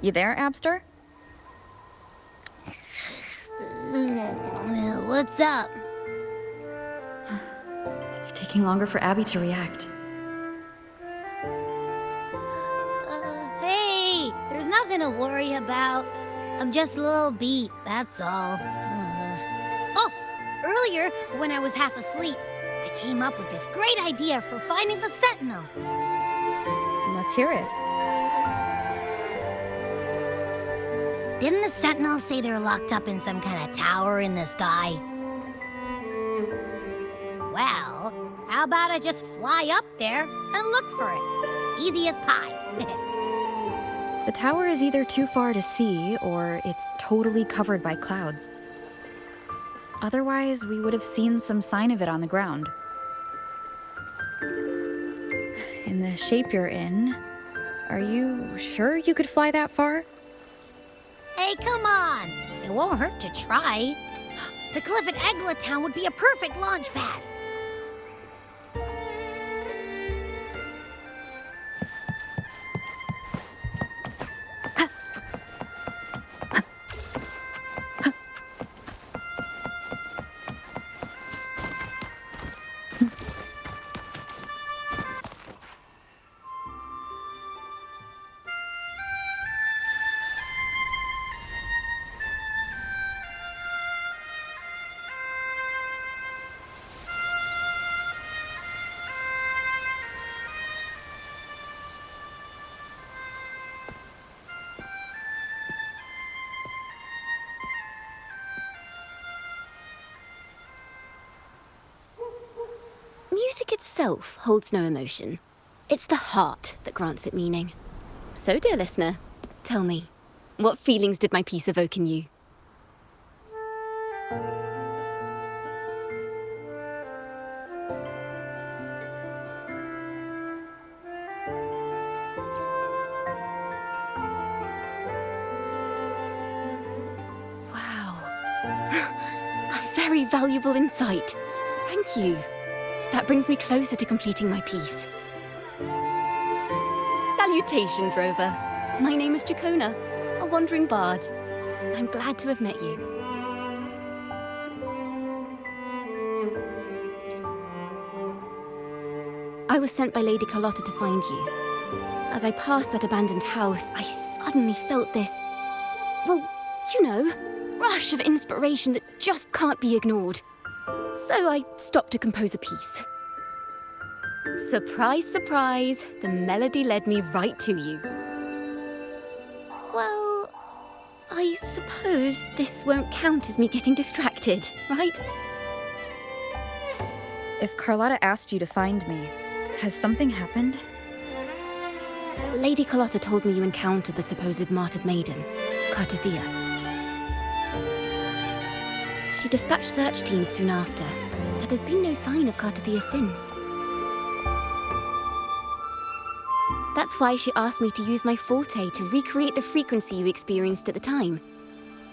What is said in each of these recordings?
You there, Abster? What's up? It's taking longer for Abby to react. Hey, there's nothing to worry about. I'm just a little beat, that's all. Oh, earlier, when I was half asleep, I came up with this great idea for finding the Sentinel. Let's hear it. Didn't the Sentinel say they're locked up in some kind of tower in the sky? Well, how about I just fly up there and look for it? Easy as pie. The tower is either too far to see, or it's totally covered by clouds. Otherwise, we would have seen some sign of it on the ground. In the shape you're in, are you sure you could fly that far? Hey, come on! It won't hurt to try. The cliff at Eglet Town would be a perfect launch pad. Music itself holds no emotion. It's the heart that grants it meaning. So, dear listener, tell me, what feelings did my piece evoke in you? Wow. A very valuable insight. Thank you. That brings me closer to completing my piece. Salutations, Rover. My name is Jacona, a wandering bard. I'm glad to have met you. I was sent by Lady Carlotta to find you. As I passed that abandoned house, I suddenly felt this, well, you know, rush of inspiration that just can't be ignored. So I stopped to compose a piece. Surprise, surprise, the melody led me right to you. Well, I suppose this won't count as me getting distracted, right? If Carlotta asked you to find me, has something happened? Lady Carlotta told me you encountered the supposed martyred maiden, Cartathea. She dispatched search teams soon after, but there's been no sign of Cartathea since. That's why she asked me to use my forte to recreate the frequency you experienced at the time,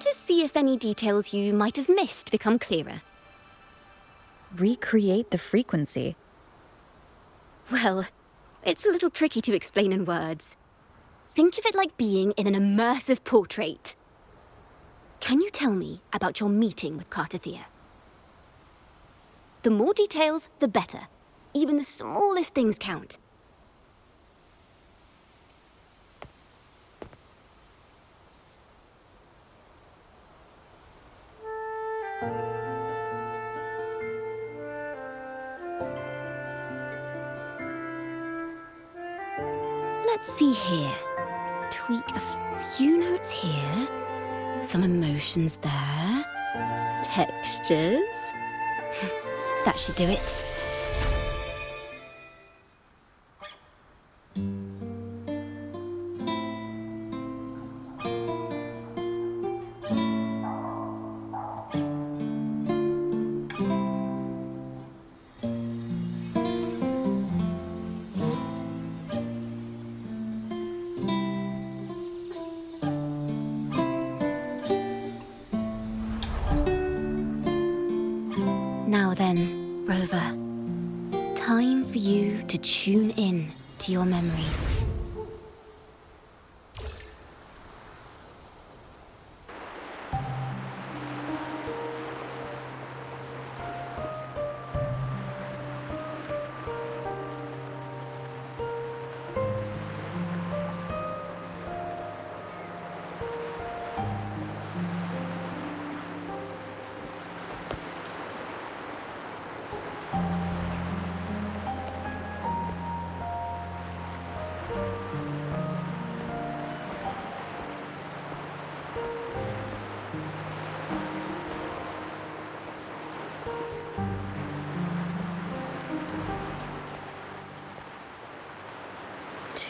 to see if any details you might have missed become clearer. Recreate the frequency? Well, it's a little tricky to explain in words. Think of it like being in an immersive portrait. Can you tell me about your meeting with Cartathea? The more details, the better. Even the smallest things count. Let's see here. Tweak a few notes here. Some emotions there. Textures. That should do it. Now then, Rover.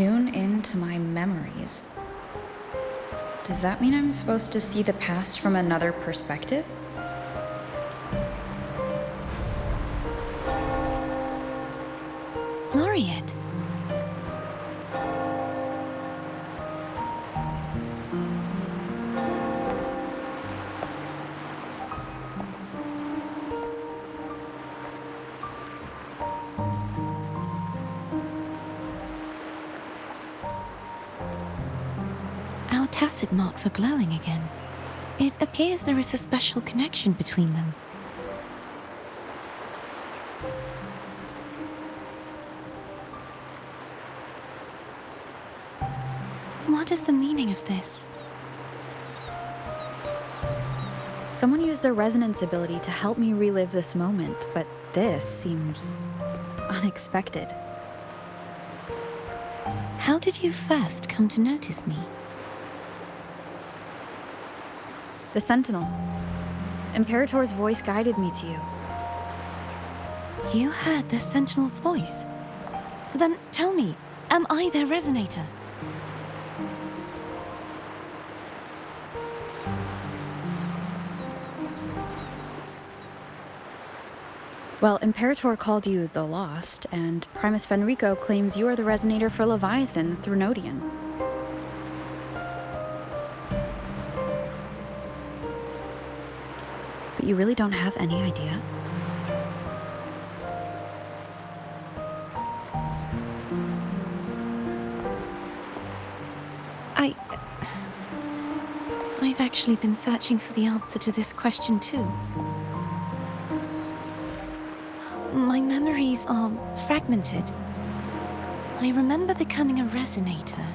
Tune into my memories. Does that mean I'm supposed to see the past from another perspective? Laureate. Our tacit marks are glowing again. It appears there is a special connection between them. What is the meaning of this? Someone used their resonance ability to help me relive this moment, but this seems unexpected. How did you first come to notice me? The Sentinel. Imperator's voice guided me to you. You heard the Sentinel's voice? Then tell me, am I their resonator? Well, Imperator called you the Lost, and Primus Fenrico claims you are the resonator for Leviathan through Nodian. But you really don't have any idea? I've actually been searching for the answer to this question too. My memories are fragmented. I remember becoming a resonator,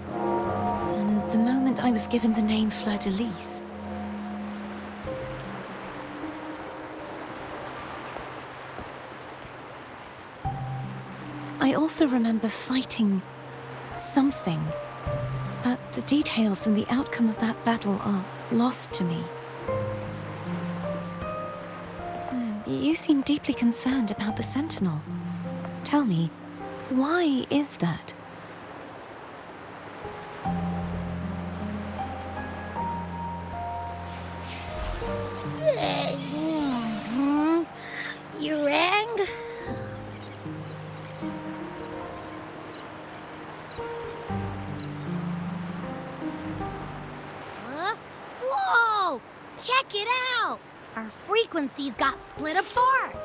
and the moment I was given the name Fleur-de-Lis. I also remember fighting something, but the details and the outcome of that battle are lost to me. You seem deeply concerned about the Sentinel. Tell me, why is that? You rang? Huh? Whoa! Check it out! Our frequencies got split apart!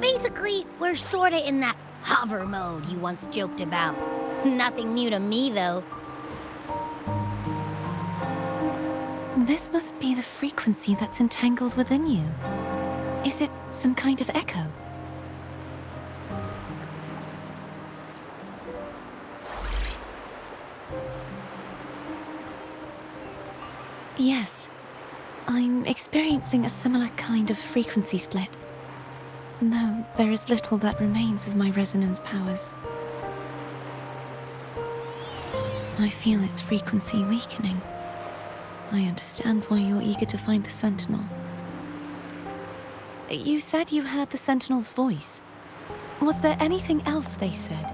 Basically, we're sorta in that hover mode you once joked about. Nothing new to me, though. This must be the frequency that's entangled within you. Is it some kind of echo? Yes, I'm experiencing a similar kind of frequency split. Though there is little that remains of my resonance powers. I feel its frequency weakening. I understand why you're eager to find the Sentinel. You said you heard the Sentinel's voice. Was there anything else they said?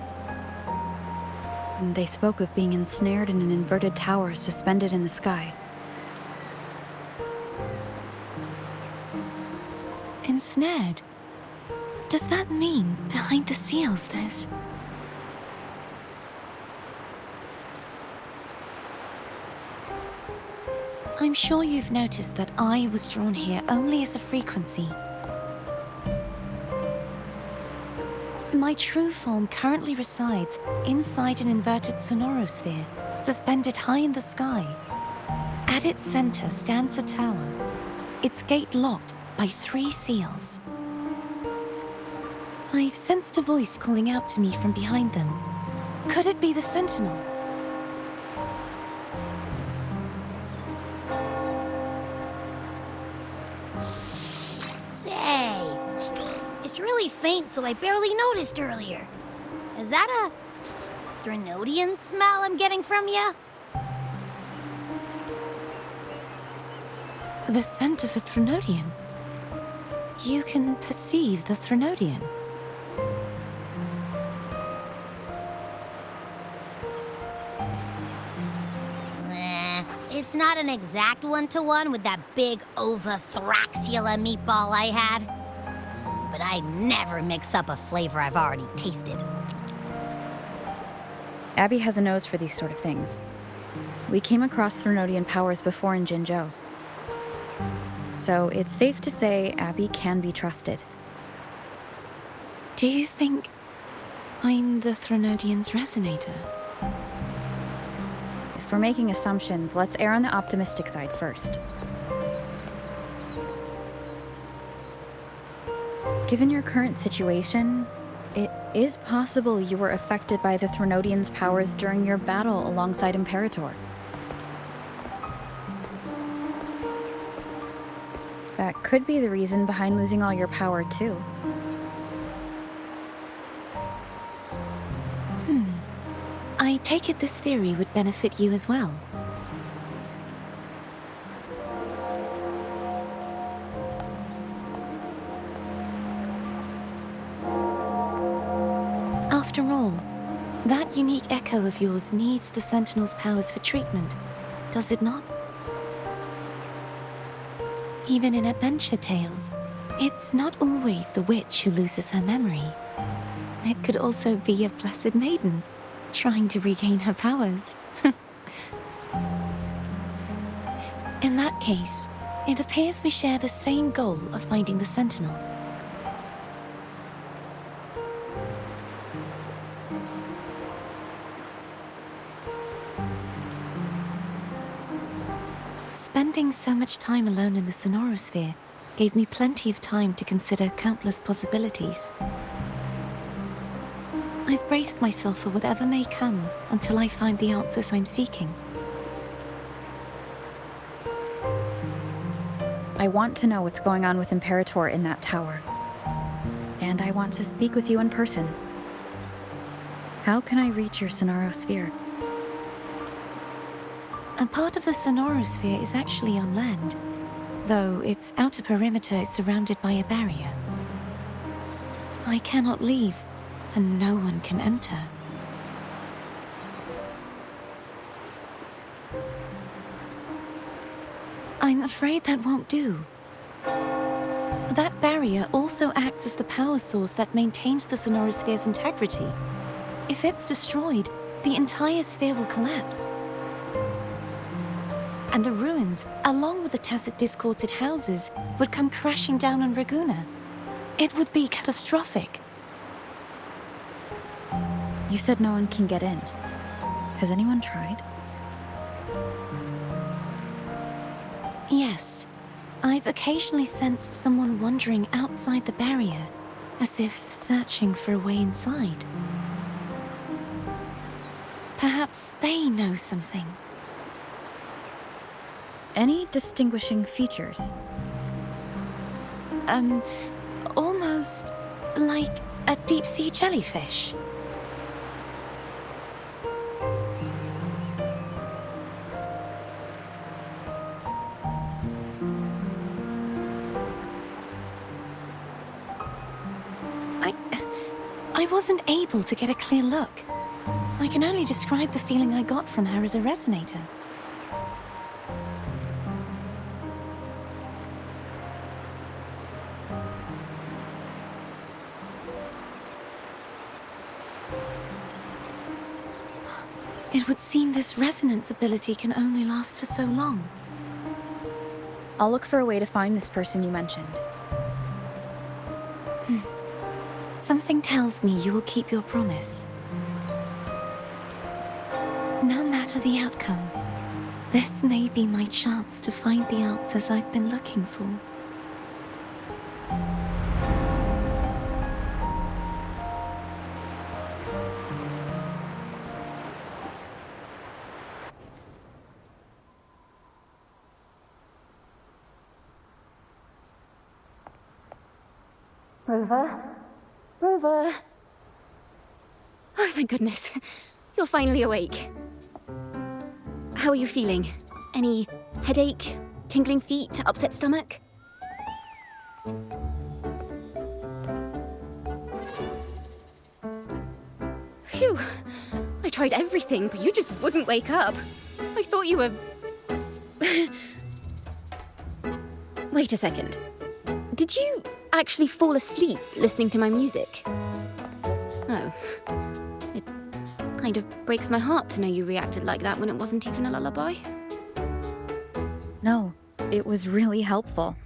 They spoke of being ensnared in an inverted tower suspended in the sky. Ensnared? Does that mean behind the seals there's... I'm sure you've noticed that I was drawn here only as a frequency. My true form currently resides inside an inverted sonorosphere, suspended high in the sky. At its center stands a tower, its gate locked by 3 seals. I've sensed a voice calling out to me from behind them. Could it be the Sentinel? Say, it's really faint, so I barely noticed earlier. Is that Threnodian smell I'm getting from you? The scent of a Threnodian. You can perceive the Threnodian. It's not an exact one-to-one with that big Ovathraxula meatball I had. But I'd never mix up a flavor I've already tasted. Abby has a nose for these sort of things. We came across Threnodian powers before in Jinzhou. So it's safe to say Abby can be trusted. Do you think I'm the Threnodian's resonator? If we're making assumptions, let's err on the optimistic side first. Given your current situation, it is possible you were affected by the Threnodian's powers during your battle alongside Imperator. That could be the reason behind losing all your power, too. I take it this theory would benefit you as well. After all, that unique echo of yours needs the Sentinel's powers for treatment, does it not? Even in adventure tales, it's not always the witch who loses her memory. It could also be a blessed maiden, trying to regain her powers. In that case, it appears we share the same goal of finding the Sentinel. Spending so much time alone in the Sonorosphere gave me plenty of time to consider countless possibilities. I've braced myself for whatever may come until I find the answers I'm seeking. I want to know what's going on with Imperator in that tower. And I want to speak with you in person. How can I reach your Sonorosphere? A part of the Sonorosphere is actually on land, though its outer perimeter is surrounded by a barrier. I cannot leave, and no one can enter. I'm afraid that won't do. That barrier also acts as the power source that maintains the Sonorosphere's integrity. If it's destroyed, the entire sphere will collapse. And the ruins, along with the tacit discords it houses, would come crashing down on Raguna. It would be catastrophic. You said no one can get in. Has anyone tried? Yes. I've occasionally sensed someone wandering outside the barrier, as if searching for a way inside. Perhaps they know something. Any distinguishing features? Almost like a deep-sea jellyfish. I wasn't able to get a clear look. I can only describe the feeling I got from her as a resonator. It would seem this resonance ability can only last for so long. I'll look for a way to find this person you mentioned. Something tells me you will keep your promise. No matter the outcome, this may be my chance to find the answers I've been looking for. Rover? Rover? Oh, thank goodness. you're finally awake. How are you feeling? Any headache, tingling feet, upset stomach? Phew. I tried everything, but you just wouldn't wake up. I thought you were... Wait a second. Did you actually fall asleep listening to my music? Oh. It kind of breaks my heart to know you reacted like that when it wasn't even a lullaby. No, it was really helpful.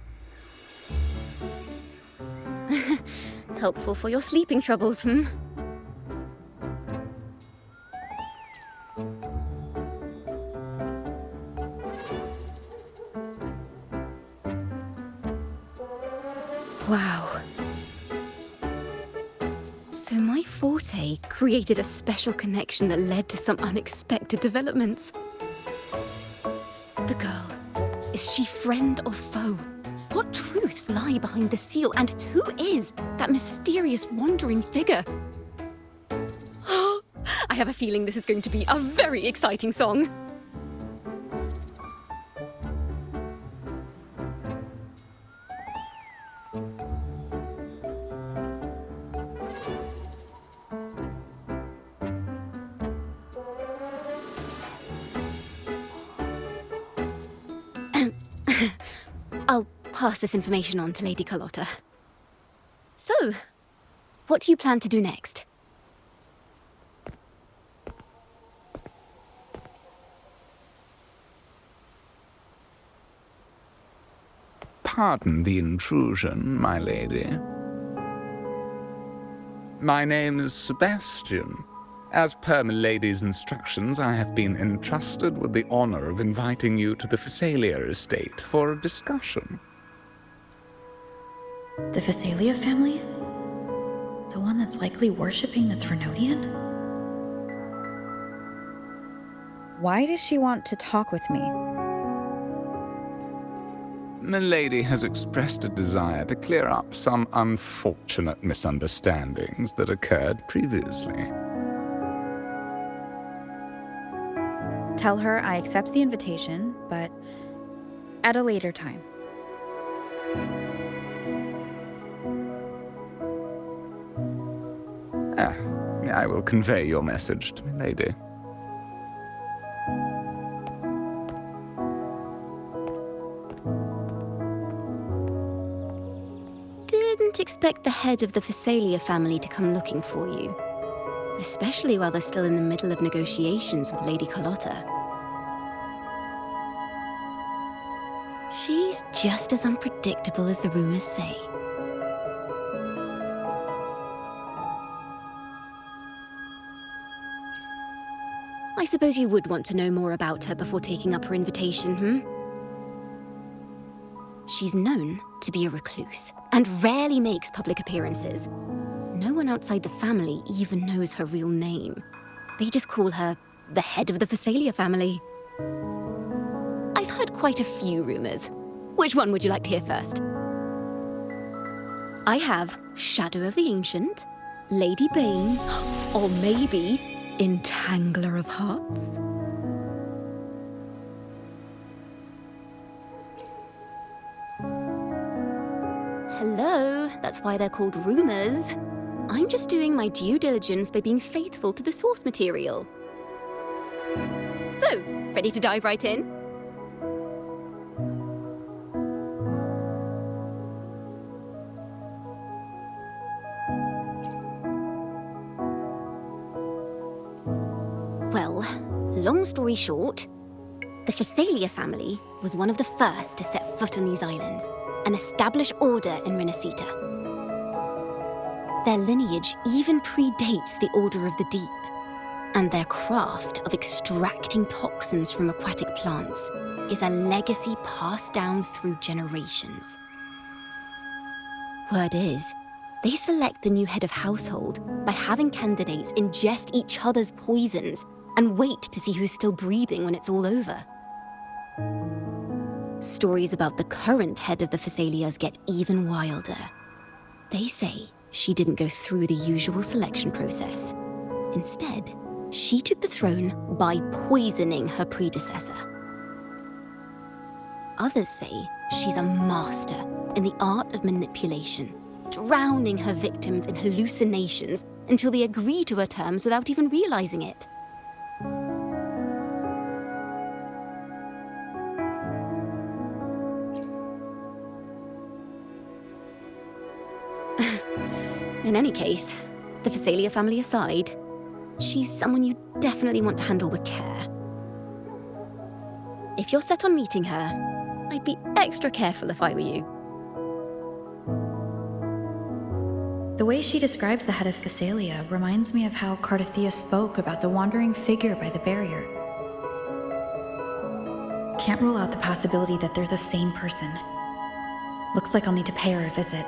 Helpful for your sleeping troubles, hmm? Wow. So my forte created a special connection that led to some unexpected developments. The girl, is she friend or foe? What truths lie behind the seal, and who is that mysterious wandering figure? I have a feeling this is going to be a very exciting song. I'll pass this information on to Lady Carlotta. So, what do you plan to do next? Pardon the intrusion, my lady. My name is Sebastian. As per milady's instructions, I have been entrusted with the honor of inviting you to the Phasalia estate for a discussion. The Phasalia family? The one that's likely worshipping the Threnodian? Why does she want to talk with me? Milady has expressed a desire to clear up some unfortunate misunderstandings that occurred previously. Tell her I accept the invitation, but at a later time. I will convey your message to Milady. Didn't expect the head of the Phasalia family to come looking for you. Especially while they're still in the middle of negotiations with Lady Carlotta. She's just as unpredictable as the rumors say. I suppose you would want to know more about her before taking up her invitation, hmm? She's known to be a recluse, and rarely makes public appearances. No one outside the family even knows her real name. They just call her the head of the Phasalia family. I've heard quite a few rumors. Which one would you like to hear first? I have Shadow of the Ancient, Lady Bane, or maybe Entangler of Hearts. Hello, that's why they're called rumors. I'm just doing my due diligence by being faithful to the source material. So, ready to dive right in? Well, long story short, the Phasalia family was one of the first to set foot on these islands and establish order in Renacita. Their lineage even predates the Order of the Deep, and their craft of extracting toxins from aquatic plants is a legacy passed down through generations. Word is, they select the new head of household by having candidates ingest each other's poisons and wait to see who's still breathing when it's all over. Stories about the current head of the Phasalias get even wilder. They say she didn't go through the usual selection process. Instead, She took the throne by poisoning her predecessor. Others say she's a master in the art of manipulation, drowning her victims in hallucinations until they agree to her terms without even realizing it. In any case, the Phasalia family aside, she's someone you definitely want to handle with care. If you're set on meeting her, I'd be extra careful if I were you. The way she describes the head of Phasalia reminds me of how Cardothea spoke about the wandering figure by the barrier. Can't rule out the possibility that they're the same person. Looks like I'll need to pay her a visit.